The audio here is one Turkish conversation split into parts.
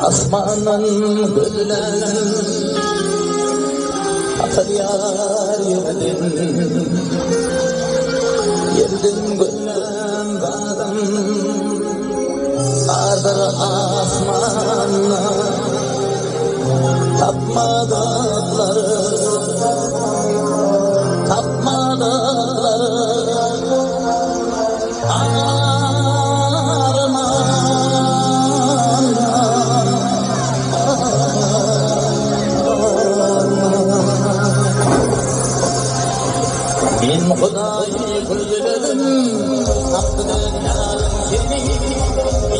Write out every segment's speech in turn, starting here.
Asmanın güllen akar yar yerden güllen dağdan ardır asmanla tapmadıkları Ben Hudayı güldürüm, taptığını yarım seni,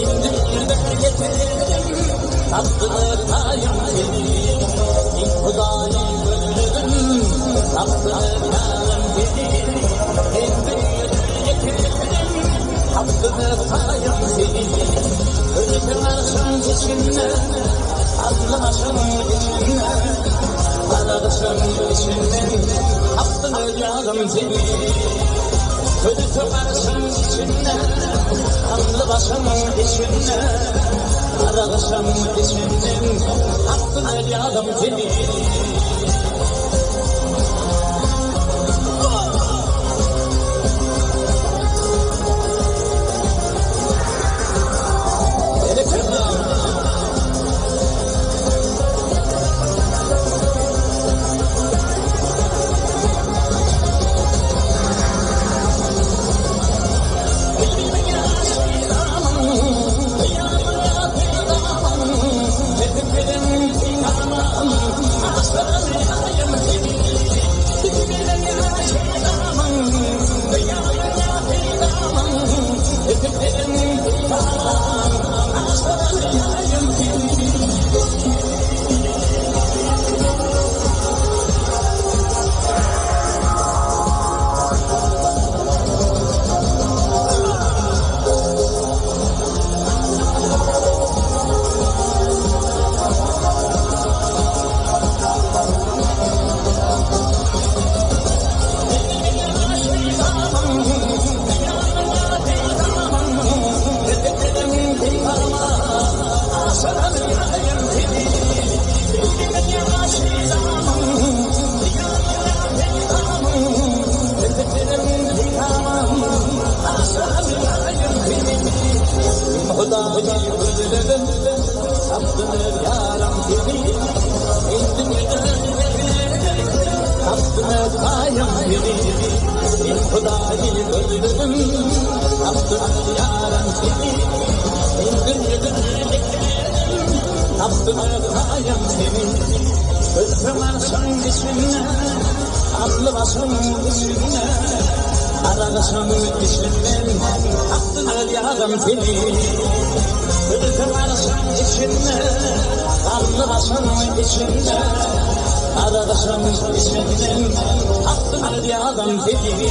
indirdim getirdim, taptığını tayım seni. Ben Hudayı güldürüm, taptığını yarım seni, indirdim getirdim, taptığını tayım seni. Ölüm arşın içinde, aklı başın içinde, arasın içinde, taptığını yarım seni. Kötü arşın içinde, kanlı başın içinde, arasın içinde, taptığını yarım seni. Hudayı güldürüm, taptığını yarım seni, indirdim taptığını tayım seni. Ben Hudayı güldürüm, taptığını yarım seni, indirdim taptığını tayım seni. Ölüm arşın içinde, aklı başın içinde, arasın içinden, taptığını yarım seni. Ölüm arşın içinde, aklı başın içinde, arasın içinden, taptığını yarım seni.